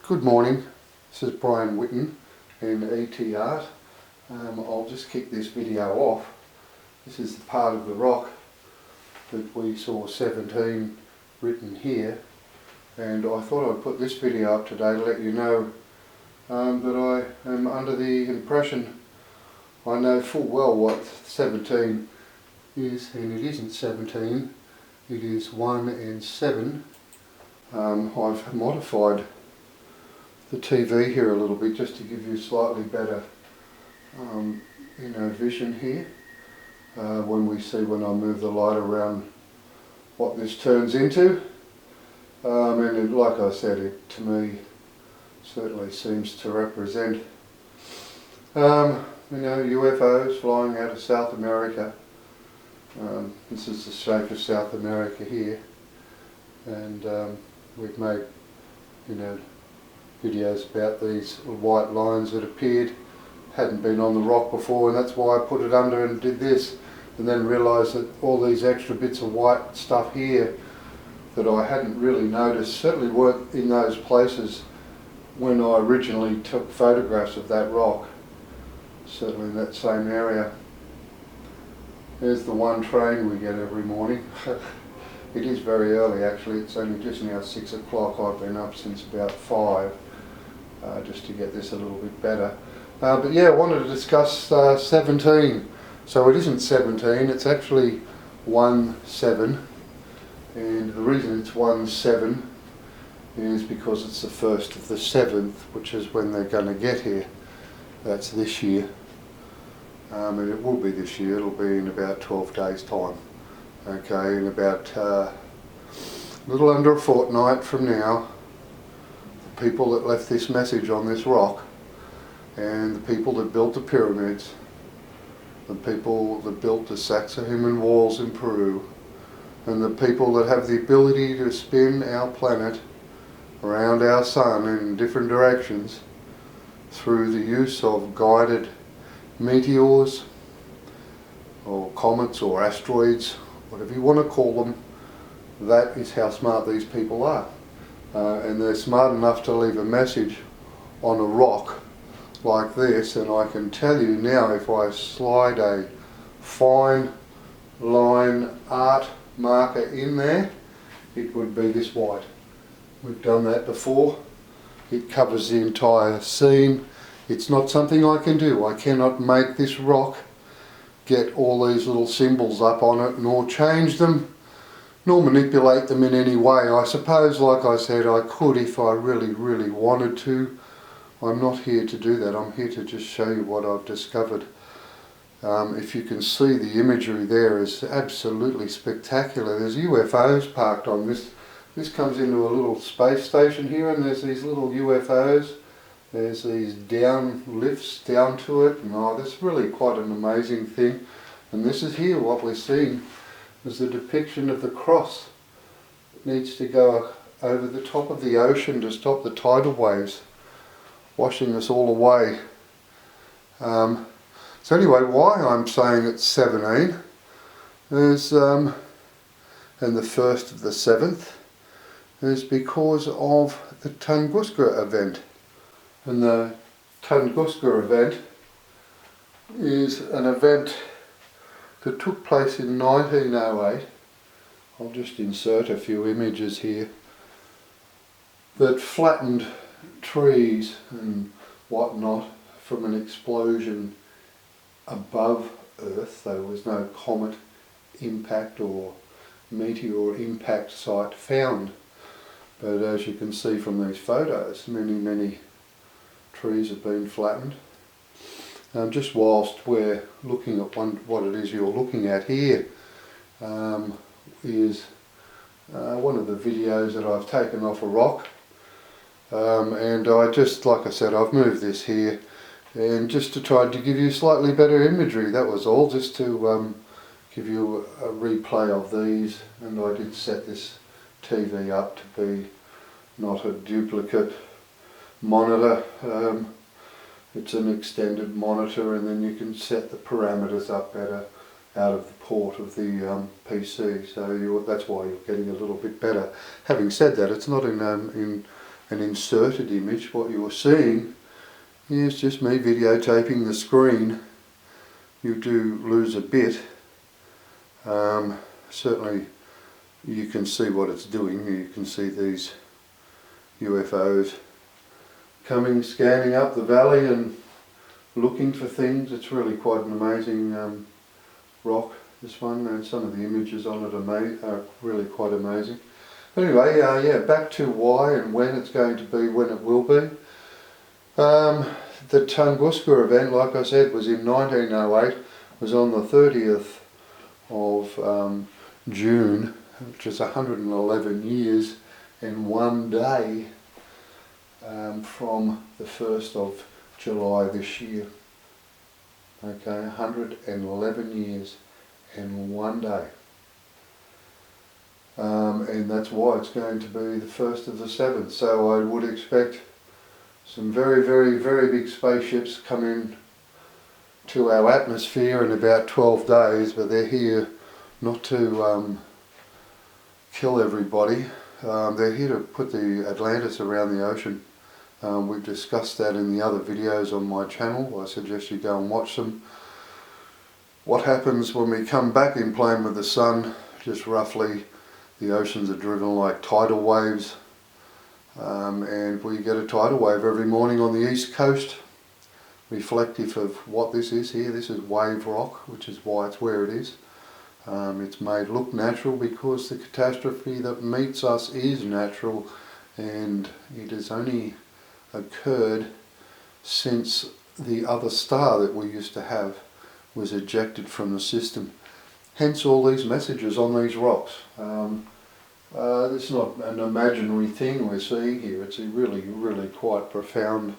Good morning, this is Brian Whitten in ET Art. I'll just kick this video off. This is the part of the rock that we saw 17 written here, and I thought I'd put this video up today to let you know that I am under the impression I know full well what 17 is, and it isn't 17, it is 1 and 7. I've modified the TV here a little bit just to give you slightly better vision here when I move the light around what this turns into, and like I said, it to me certainly seems to represent UFOs flying out of South America. This is the shape of South America here, and we've made videos about these white lines that appeared, hadn't been on the rock before, and that's why I put it under and did this, and then realised that all these extra bits of white stuff here that I hadn't really noticed certainly weren't in those places when I originally took photographs of that rock, certainly in that same area. There's the one train we get every morning. It is very early actually, it's only just now 6 o'clock. I've been up since about 5 just to get this a little bit better. But yeah, I wanted to discuss 17. So it isn't 17, it's actually 1-7. And the reason it's 1-7 is because it's the first of the 7th, which is when they're going to get here. That's this year. And it will be this year, it'll be in about 12 days time. Okay, in about a little under a fortnight from now, the people that left this message on this rock, and the people that built the pyramids, the people that built the Sacsayhuaman walls in Peru, and the people that have the ability to spin our planet around our sun in different directions through the use of guided meteors or comets or asteroids, whatever you want to call them, that is how smart these people are. And they're smart enough to leave a message on a rock like this, and I can tell you now, if I slide a fine line art marker in there, it would be this white. We've done that before. It covers the entire scene. It's not something I can do. I cannot make this rock get all these little symbols up on it, nor change them, nor manipulate them in any way. I suppose, like I said, I could if I really wanted to. I'm not here to do that. I'm here to just show you what I've discovered. If you can see, the imagery there is absolutely spectacular. There's UFOs parked on this. This comes into a little space station here, and there's these little UFOs. There's these down lifts down to it, and that's really quite an amazing thing. And this is here, what we're seeing is the depiction of the cross. It needs to go over the top of the ocean to stop the tidal waves washing us all away. So anyway, why I'm saying it's 17 is, and the first of the 7th, is because of the Tunguska event. And the Tunguska event is an event that took place in 1908. I'll just insert a few images here, that flattened trees and whatnot from an explosion above Earth. There was no comet impact or meteor impact site found, but as you can see from these photos, many trees have been flattened. Just whilst we're looking at what it is you're looking at here, is one of the videos that I've taken off a rock, and I just, like I said, I've moved this here and just to try to give you slightly better imagery. That was all, just to give you a replay of these. And I did set this TV up to be not a duplicate monitor. It's an extended monitor, and then you can set the parameters up better out of the port of the PC, so that's why you're getting a little bit better. Having said that, it's not in an inserted image. What you're seeing is just me videotaping the screen. You do lose a bit. Certainly you can see what it's doing. You can see these UFOs coming, scanning up the valley and looking for things. It's really quite an amazing rock, this one, and some of the images on it are really quite amazing. Anyway, yeah, back to why and when it's going to be, when it will be. The Tunguska event, like I said, was in 1908, was on the 30th of June, which is 111 years and 1 day from the 1st of July this year. Okay, 111 years and 1 day. And that's why it's going to be the 1st of the 7th. So I would expect some very, very, very big spaceships come in to our atmosphere in about 12 days, but they're here not to kill everybody. They're here to put the Atlantis around the ocean. We've discussed that in the other videos on my channel. I suggest you go and watch them. What happens when we come back in plane with the sun, just roughly, the oceans are driven like tidal waves. And we get a tidal wave every morning on the east coast, reflective of what this is here. This is wave rock, which is why it's where it is. It's made look natural because the catastrophe that meets us is natural, and it has only occurred since the other star that we used to have was ejected from the system. Hence all these messages on these rocks. It's not an imaginary thing we're seeing here. It's really, really quite profound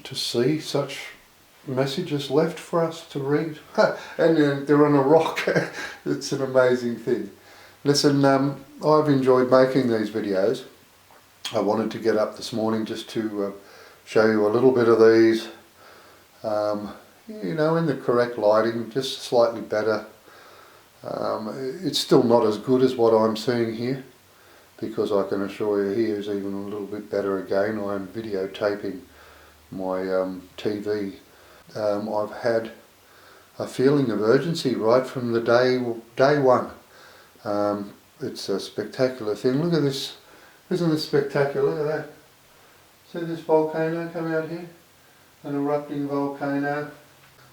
to see such messages left for us to read. And they're on a rock. It's an amazing thing. Listen, I've enjoyed making these videos. I wanted to get up this morning just to show you a little bit of these, you know, in the correct lighting, just slightly better. It's still not as good as what I'm seeing here, because I can assure you here is even a little bit better again. I'm videotaping my TV. I've had a feeling of urgency right from the day one. It's a spectacular thing. Look at this. Isn't this spectacular? Look at that. See this volcano come out here? An erupting volcano.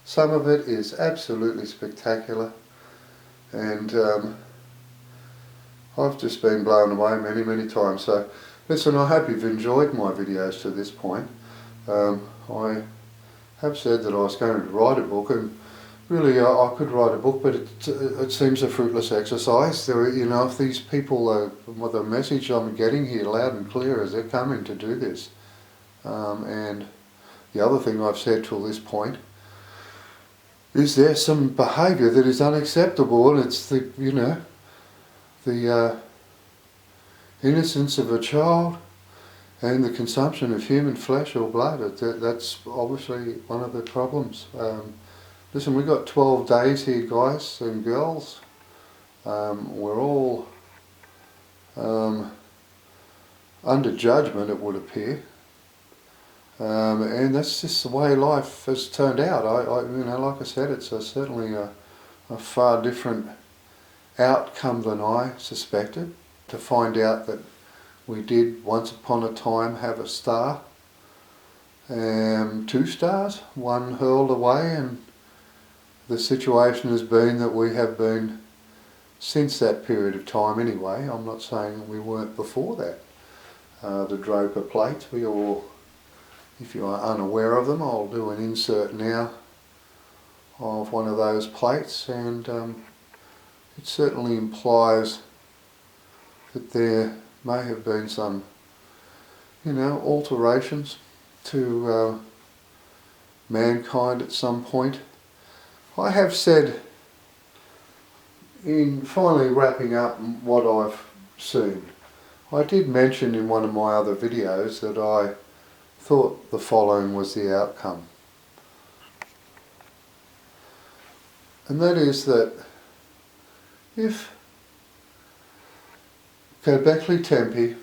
Some of it is absolutely spectacular. And I've just been blown away many, many times. So listen, I hope you've enjoyed my videos to this point. I have said that I was going to write a book, and really I could write a book, but it seems a fruitless exercise. You know, if these people, what the message I'm getting here loud and clear is they're coming to do this. And the other thing I've said till this point is there some behaviour that is unacceptable, and it's the, you know, the innocence of a child and the consumption of human flesh or blood. That's obviously one of the problems. Listen, we've got 12 days here, guys and girls. We're all under judgment, it would appear. And that's just the way life has turned out. You know, like I said, it's certainly a far different outcome than I suspected. To find out that we did once upon a time have a star, 2 stars, one hurled away, and the situation has been that we have been, since that period of time anyway, I'm not saying we weren't before that, the Draper plates. We all, if you are unaware of them, I'll do an insert now of one of those plates, and it certainly implies that there may have been some, you know, alterations to mankind at some point. I have said, in finally wrapping up what I've seen, I did mention in one of my other videos that I thought the following was the outcome. And that is that if Göbekli Tepe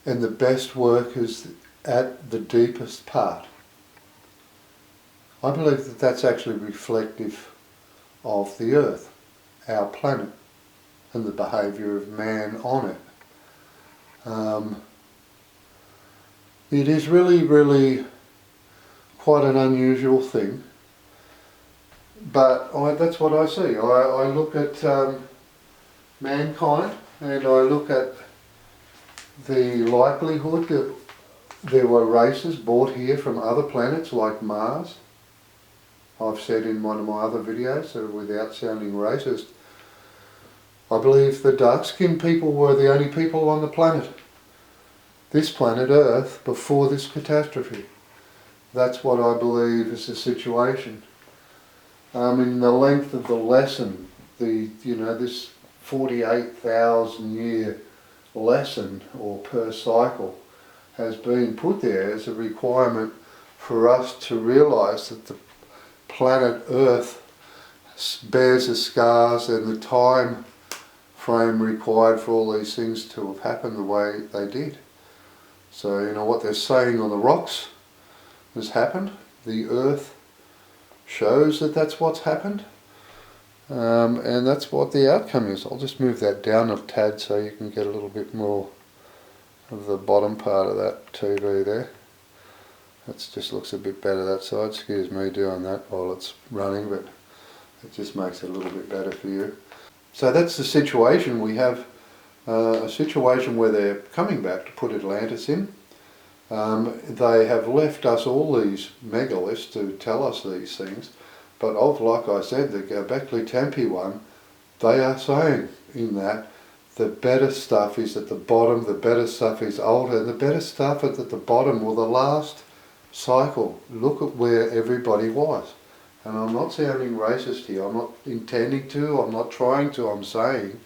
and the best work is at the deepest part. I believe that that's actually reflective of the Earth, our planet, and the behaviour of man on it. It is really quite an unusual thing, but that's what I see. I look at mankind, and I look at the likelihood that there were races brought here from other planets like Mars. I've said in one of my other videos, without sounding racist, I believe the dark-skinned people were the only people on the planet. This planet Earth before this catastrophe. That's what I believe is the situation. In the length of the lesson, this 48,000 year lesson or per cycle has been put there as a requirement for us to realise that the planet Earth bears the scars and the time frame required for all these things to have happened the way they did. So what they're saying on the rocks has happened. The Earth shows that that's what's happened, and that's what the outcome is. I'll just move that down a tad so you can get a little bit more of the bottom part of that TV there. That just looks a bit better that side. Excuse me doing that while it's running, but it just makes it a little bit better for you. So that's the situation. We have a situation where they're coming back to put Atlantis in. They have left us all these megaliths to tell us these things, but like I said, the Göbekli Tepe one, they are saying in that the better stuff is at the bottom, the better stuff is older, and the better stuff is at the bottom, or the last cycle. Look at where everybody was. And I'm not sounding racist here, I'm not intending to, I'm not trying to, I'm saying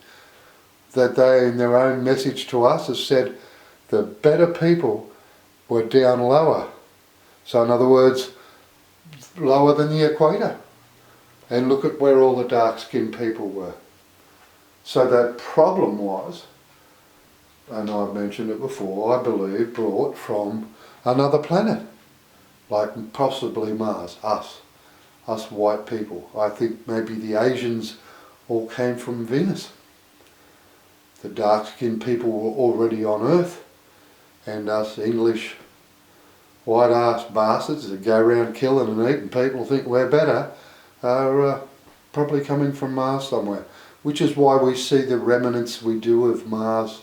that they, in their own message to us, have said the better people were down lower. So in other words, lower than the equator. And look at where all the dark-skinned people were. So the problem was, and I've mentioned it before, I believe brought from another planet, like possibly Mars, us white people. I think maybe the Asians all came from Venus. The dark-skinned people were already on Earth, and us English white-ass bastards that go around killing and eating people think we're better are probably coming from Mars somewhere, which is why we see the remnants we do of Mars,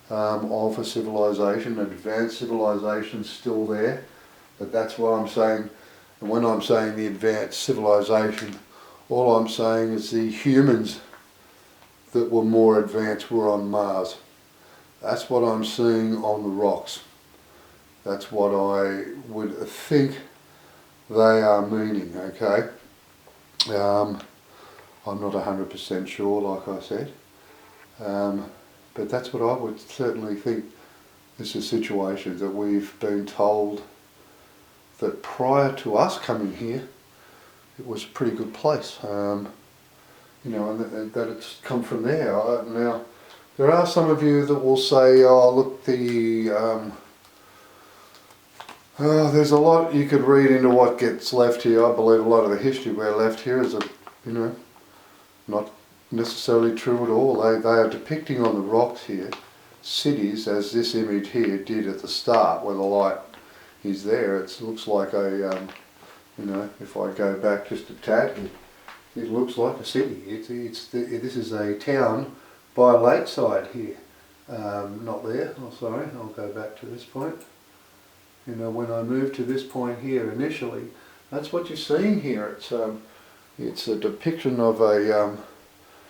of a civilization, an advanced civilization still there. But that's what I'm saying, and when I'm saying the advanced civilization, all I'm saying is the humans that were more advanced were on Mars. That's what I'm seeing on the rocks. That's what I would think they are meaning, okay? I'm not 100% sure, like I said, but that's what I would certainly think is the situation, that we've been told that prior to us coming here, it was a pretty good place, and that it's come from there. Now, there are some of you that will say, oh look, there's a lot you could read into what gets left here. I believe a lot of the history we're left here is, not necessarily true at all. They are depicting on the rocks here cities, as this image here did at the start, where the light is there. It looks like a, if I go back just a tad, it looks like a city. This is a town by a lakeside here. Not there, oh sorry, I'll go back to this point. When I moved to this point here initially, that's what you're seeing here. It's a depiction of a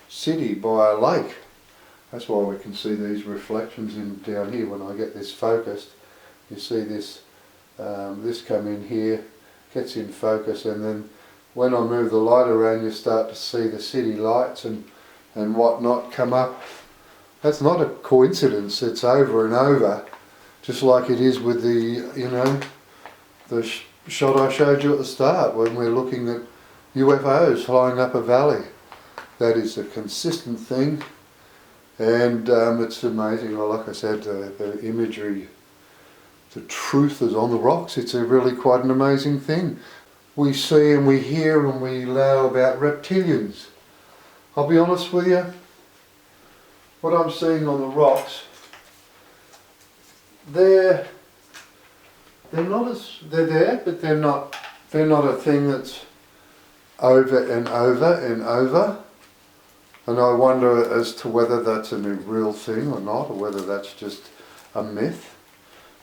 city by a lake. That's why we can see these reflections in down here. When I get this focused, you see this this come in here, gets in focus, and then when I move the light around, you start to see the city lights and whatnot come up. That's not a coincidence. It's over and over, just like it is with the the shot I showed you at the start when we're looking at UFOs flying up a valley. That is a consistent thing And it's amazing. Well, like I said, the imagery, the truth is on the rocks. It's a really quite an amazing thing. We see and we hear and we know about reptilians. I'll be honest with you, what I'm seeing on the rocks, they're there, but they're not a thing that's over and over and over. And I wonder as to whether that's a real thing or not, or whether that's just a myth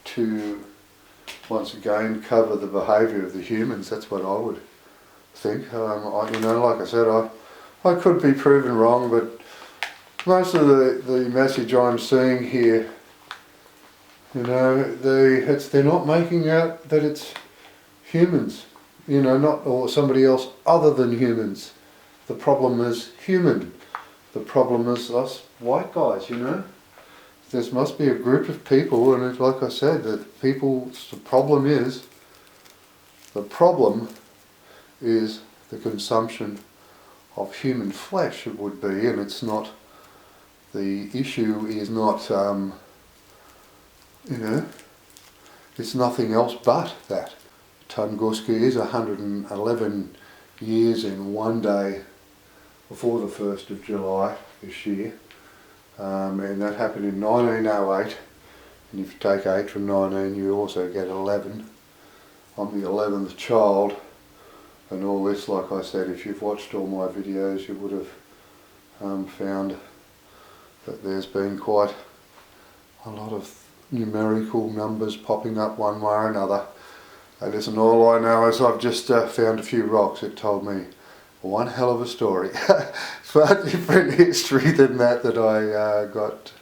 to once again cover the behaviour of the humans. That's what I would think. Like I said, I could be proven wrong, but most of the message I'm seeing here, they're not making out that it's humans, not or somebody else other than humans. The problem is human. The problem is us white guys, There must be a group of people, and it's like I said, the problem is the consumption of human flesh, it would be, and it's not, the issue is not, it's nothing else but that. Tunguska is 111 years in one day before the 1st of July this year, and that happened in 1908, and if you take 8 from 19 you also get 11. I'm the 11th child, and all this, like I said, if you've watched all my videos you would have found that there's been quite a lot of numerical numbers popping up one way or another. And listen, all I know is I've just found a few rocks. It told me one hell of a story. Far different history than that I got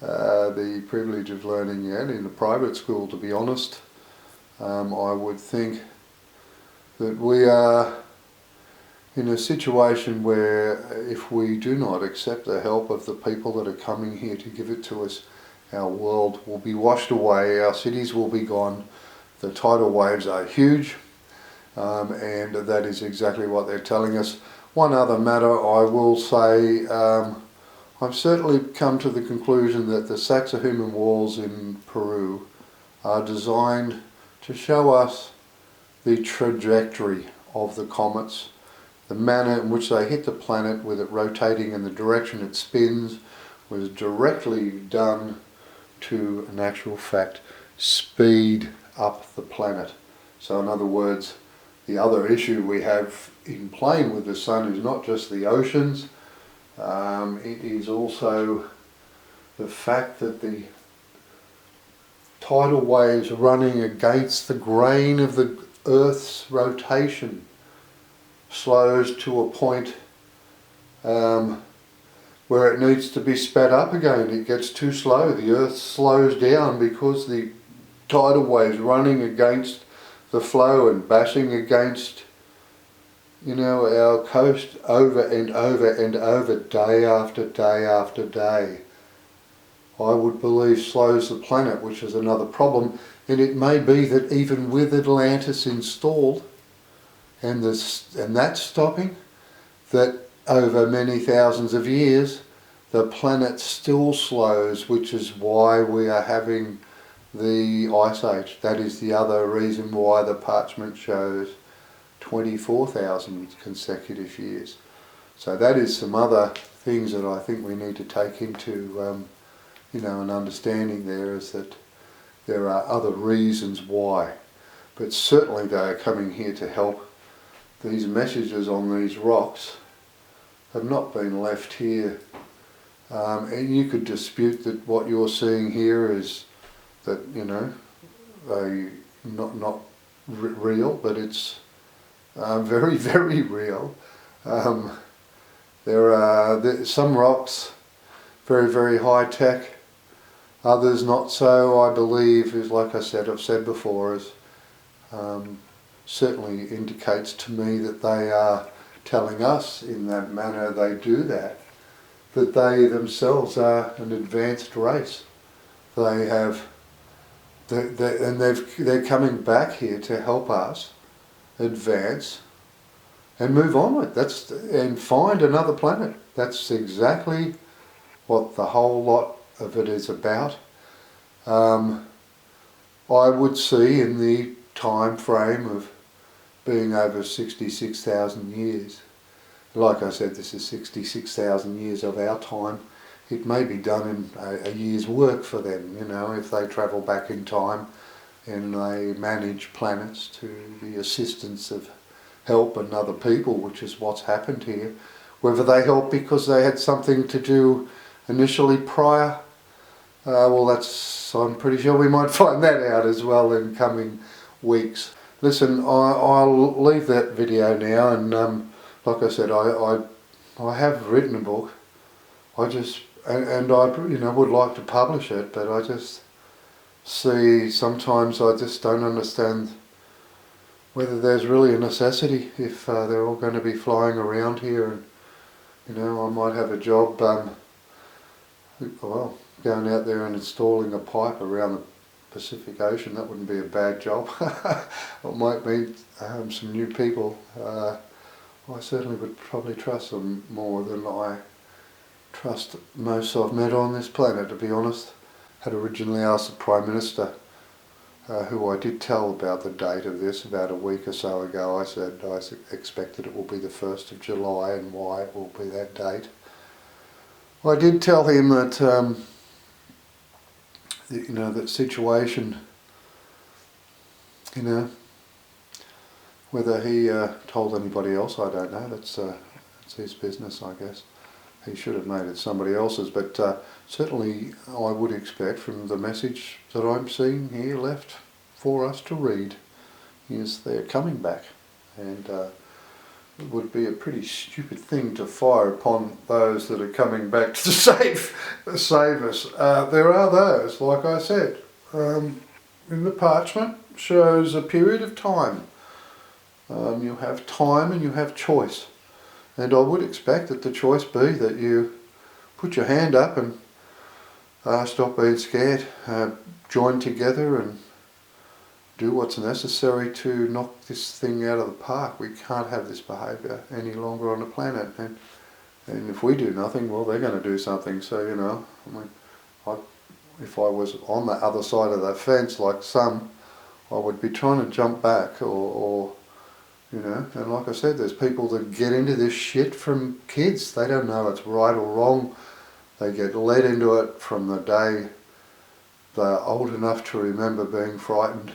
the privilege of learning in a private school, to be honest. I would think that we are in a situation where if we do not accept the help of the people that are coming here to give it to us, our world will be washed away, our cities will be gone, the tidal waves are huge, and that is exactly what they're telling us. One other matter I will say, I've certainly come to the conclusion that the Sacsayhuaman walls in Peru are designed to show us the trajectory of the comets, the manner in which they hit the planet with it rotating in the direction it spins was directly done to, in actual fact, speed up the planet. So in other words, the other issue we have in playing with the sun is not just the oceans, it is also the fact that the tidal waves running against the grain of the Earth's rotation slows to a point where it needs to be sped up again. It gets too slow. The Earth slows down because the tidal waves running against the flow and bashing against our coast over and over and over, day after day after day, I would believe slows the planet, which is another problem. And it may be that even with Atlantis installed and that stopping, that over many thousands of years the planet still slows, which is why we are having the Ice Age. That is the other reason why the Parchment shows 24,000 consecutive years. So that is some other things that I think we need to take into an understanding there, is that there are other reasons why. But certainly they are coming here to help. These messages on these rocks have not been left here. And you could dispute that what you're seeing here is that, they not real, but it's very, very real. There are some rocks very, very high tech, others not so. I believe, is like I've said before, is certainly indicates to me that they are telling us in that manner they do that they themselves are an advanced race. They're coming back here to help us advance and move onward. And find another planet. That's exactly what the whole lot of it is about. I would see in the time frame of being over 66,000 years. Like I said, this is 66,000 years of our time. It may be done in a year's work for them, you know, if they travel back in time and they manage planets to the assistance of help and other people, which is what's happened here. Whether they help because they had something to do initially prior, well, I'm pretty sure we might find that out as well in coming weeks. Listen, I'll leave that video now, and like I said, I have written a book. I would like to publish it, but I just see sometimes I just don't understand whether there's really a necessity if they're all going to be flying around here, and you know, I might have a job, going out there and installing a pipe around the Pacific Ocean. That wouldn't be a bad job. It might meet some new people. I certainly would probably trust them more than I trust most I've met on this planet, to be honest. Had originally asked the Prime Minister, who I did tell about the date of this about a week or so ago. I said I expected it will be the 1st of July and why it will be that date. I did tell him that that situation, whether he told anybody else, I don't know. That's his business, I guess. He should have made it somebody else's, but certainly I would expect from the message that I'm seeing here left for us to read is they're coming back, and it would be a pretty stupid thing to fire upon those that are coming back to save us. There are those, like I said, in the Parchment shows a period of time. You have time and you have choice. And I would expect that the choice be that you put your hand up and stop being scared, join together and do what's necessary to knock this thing out of the park. We can't have this behaviour any longer on the planet. And if we do nothing, well, they're going to do something. So, you know, if I was on the other side of the fence like some, I would be trying to jump back or and like I said, there's people that get into this shit from kids. They don't know it's right or wrong. They get led into it from the day they're old enough to remember being frightened,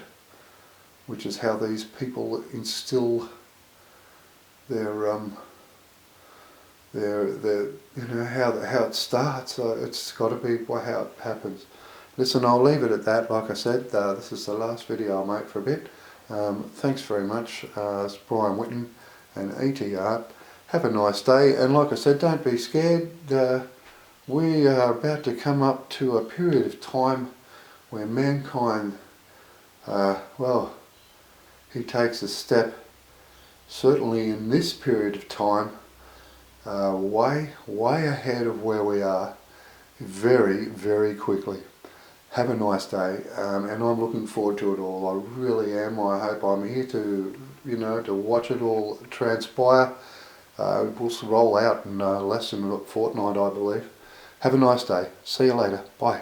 which is how these people instill their how it starts. It's got to be how it happens. Listen, I'll leave it at that. Like I said, this is the last video I'll make for a bit. Thanks very much. It's Brian Whitten and E.T. Art. Have a nice day, and like I said, don't be scared. We are about to come up to a period of time where mankind, he takes a step, certainly in this period of time, way ahead of where we are, very, very quickly. Have a nice day, and I'm looking forward to it all. I really am. I hope I'm here to, to watch it all transpire. We'll roll out in less than a fortnight, I believe. Have a nice day. See you later. Bye.